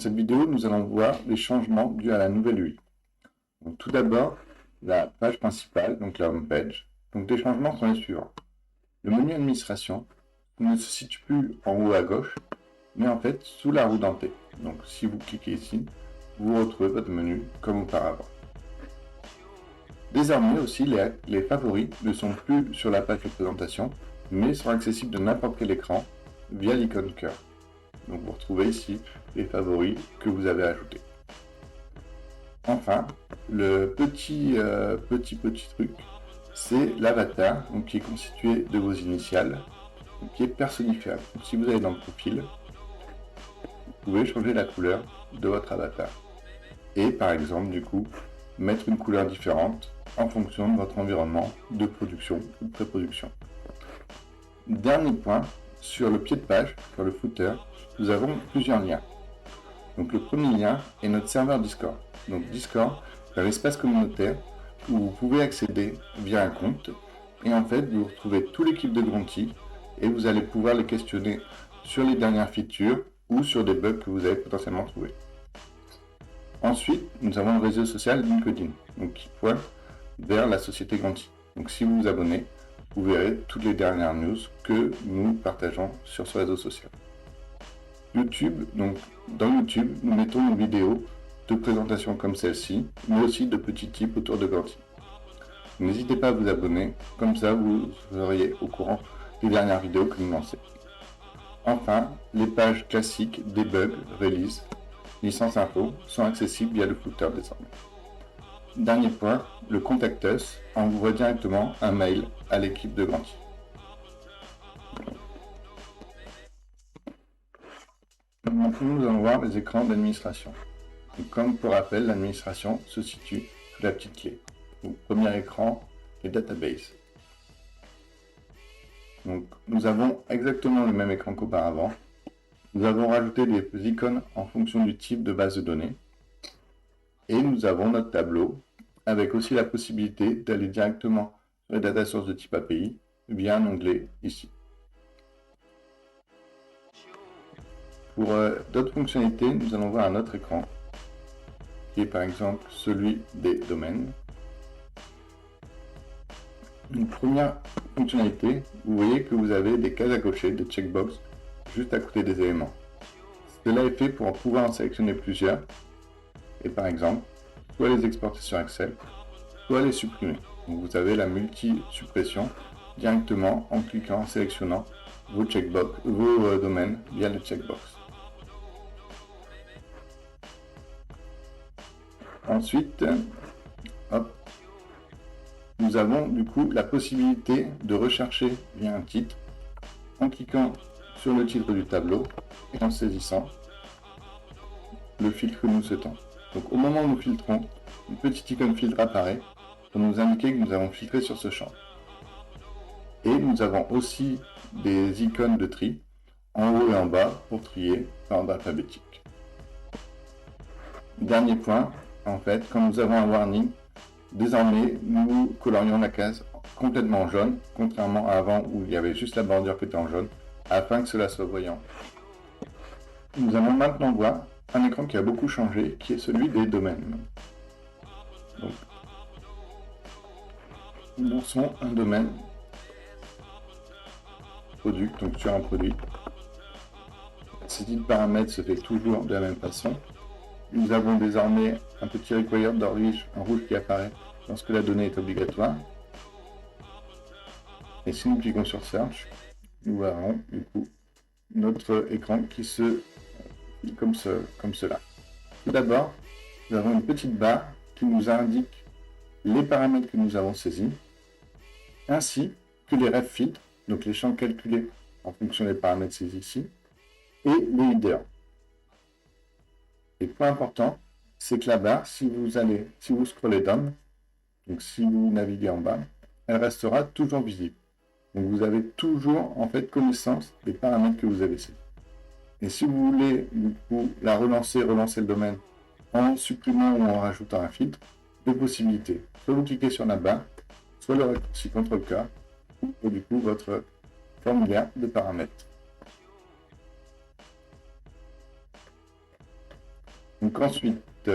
cette vidéo, nous allons voir les changements dus à la nouvelle UI. Donc, tout d'abord, la page principale, donc la home page. Donc les changements sont les suivants. Le menu administration ne se situe plus en haut à gauche, mais en fait sous la roue dentée. Donc si vous cliquez ici, vous retrouvez votre menu comme auparavant. Désormais aussi, les favoris ne sont plus sur la page de présentation, mais sont accessibles de n'importe quel écran via l'icône cœur. Donc vous retrouvez ici les favoris que vous avez ajoutés. Enfin, le petit truc, c'est l'avatar, qui est constitué de vos initiales, qui est personnifiable. Donc, si vous allez dans le profil, vous pouvez changer la couleur de votre avatar. Et par exemple, du coup, mettre une couleur différente en fonction de votre environnement de production ou de pré-production. Dernier point, sur le pied de page, sur le footer, nous avons plusieurs liens. Donc le premier lien est notre serveur Discord. Donc Discord, c'est un espace communautaire où vous pouvez accéder via un compte. Et en fait, vous retrouvez toute l'équipe de Grunty et vous allez pouvoir les questionner sur les dernières features ou sur des bugs que vous avez potentiellement trouvés. Ensuite, nous avons le réseau social LinkedIn, donc qui pointe vers la société Grunty. Donc si vous vous abonnez, vous verrez toutes les dernières news que nous partageons sur ce réseau social. YouTube, donc dans YouTube, nous mettons une vidéo de présentation comme celle-ci, mais aussi de petits tips autour de Grunty. N'hésitez pas à vous abonner, comme ça vous seriez au courant des dernières vidéos que nous lançons. Enfin, les pages classiques, debug, release, licence info sont accessibles via le footer désormais. Dernier point, le Contact Us envoie directement un mail à l'équipe de Grunty. Maintenant, nous allons voir les écrans d'administration. Comme pour rappel, l'administration se situe sous la petite clé. Donc, premier écran, les databases. Donc, nous avons exactement le même écran qu'auparavant. Nous avons rajouté des icônes en fonction du type de base de données. Et nous avons notre tableau, avec aussi la possibilité d'aller directement sur les data sources de type API via un onglet ici. Pour d'autres fonctionnalités, nous allons voir un autre écran, qui est par exemple celui des domaines. Une première fonctionnalité, vous voyez que vous avez des cases à cocher, des checkbox, juste à côté des éléments. Cela est fait pour pouvoir en sélectionner plusieurs, et par exemple, soit les exporter sur Excel, soit les supprimer. Donc vous avez la multi-suppression directement en cliquant, en sélectionnant vos domaines via le checkbox. Ensuite, nous avons du coup la possibilité de rechercher via un titre en cliquant sur le titre du tableau et en saisissant le filtre que nous souhaitons. Donc au moment où nous filtrons, une petite icône filtre apparaît pour nous indiquer que nous avons filtré sur ce champ. Et nous avons aussi des icônes de tri en haut et en bas pour trier par ordre alphabétique. Dernier point, en fait, quand nous avons un warning, désormais nous colorions la case complètement jaune, contrairement à avant où il y avait juste la bordure qui était en jaune, afin que cela soit voyant. Nous allons maintenant voir un écran qui a beaucoup changé, qui est celui des domaines. Donc, nous lançons un domaine produit, donc sur un produit. Ce type de paramètre se fait toujours de la même façon. Nous avons désormais un petit required d'orange, un rouge qui apparaît lorsque la donnée est obligatoire. Et si nous cliquons sur Search, nous verrons du coup notre écran qui se comme cela. Tout d'abord, nous avons une petite barre qui nous indique les paramètres que nous avons saisis, ainsi que les ref filtres, donc les champs calculés en fonction des paramètres saisis ici, et les headers. Et point important, c'est que la barre, si vous scrollez down, donc si vous naviguez en bas, elle restera toujours visible. Donc vous avez toujours en fait connaissance des paramètres que vous avez saisis. Et si vous voulez du coup la relancer le domaine en supprimant ou en rajoutant un filtre, deux possibilités. Soit vous cliquez sur la barre, soit le raccourci CTRL-K, ou du coup votre formulaire de paramètres. Donc ensuite,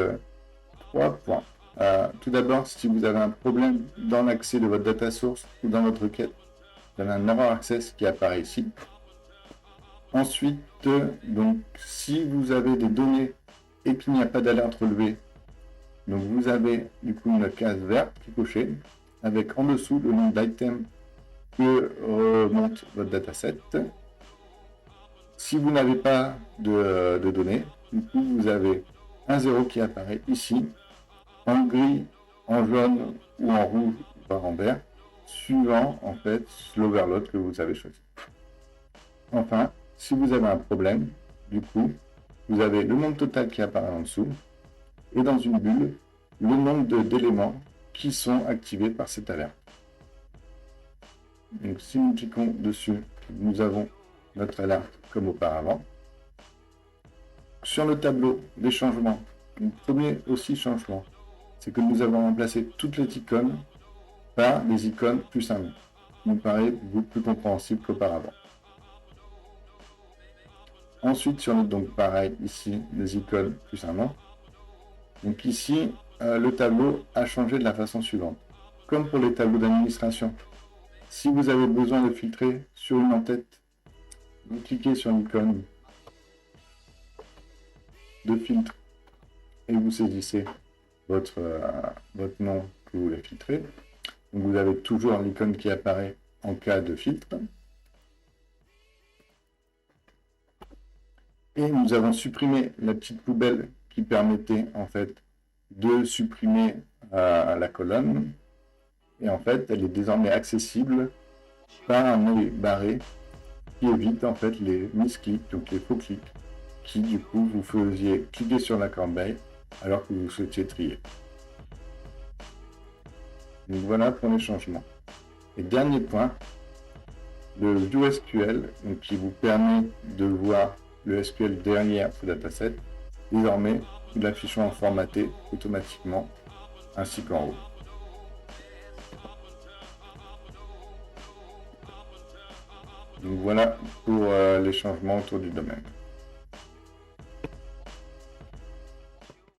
3 points. Tout d'abord, si vous avez un problème dans l'accès de votre data source ou dans votre requête, vous avez un error access qui apparaît ici. Ensuite, donc, si vous avez des données et qu'il n'y a pas d'alerte relevée, donc vous avez du coup une case verte qui est cochée avec en dessous le nom d'item que remonte votre dataset. Si vous n'avez pas de données, du coup vous avez un 0 qui apparaît ici, en gris, en jaune ou en rouge ou en vert, suivant en fait l'overload que vous avez choisi. Enfin, si vous avez un problème, du coup, vous avez le nombre total qui apparaît en dessous et dans une bulle, le nombre d'éléments qui sont activés par cette alerte. Donc si nous cliquons dessus, nous avons notre alerte comme auparavant. Sur le tableau des changements, le premier aussi changement, c'est que nous avons remplacé toutes les icônes par des icônes plus un nom. Ça nous paraît beaucoup plus compréhensible qu'auparavant. Ensuite, sur le donc pareil ici, des icônes plus un nom. Donc ici, le tableau a changé de la façon suivante. Comme pour les tableaux d'administration, si vous avez besoin de filtrer sur une en-tête, vous cliquez sur l'icône de filtre et vous saisissez votre nom que vous voulez filtrer. Donc vous avez toujours l'icône qui apparaît en cas de filtre. Et nous avons supprimé la petite poubelle qui permettait en fait de supprimer la colonne. Et en fait, elle est désormais accessible par un œil barré qui évite en fait les misclics, donc les faux clics, qui du coup vous faisiez cliquer sur la corbeille alors que vous souhaitiez trier. Donc voilà pour les changements. Et dernier point, le View SQL, donc qui vous permet de voir le SQL derrière ce dataset. Désormais, nous l'affichons en formaté automatiquement, ainsi qu'en haut. Donc voilà pour les changements autour du domaine.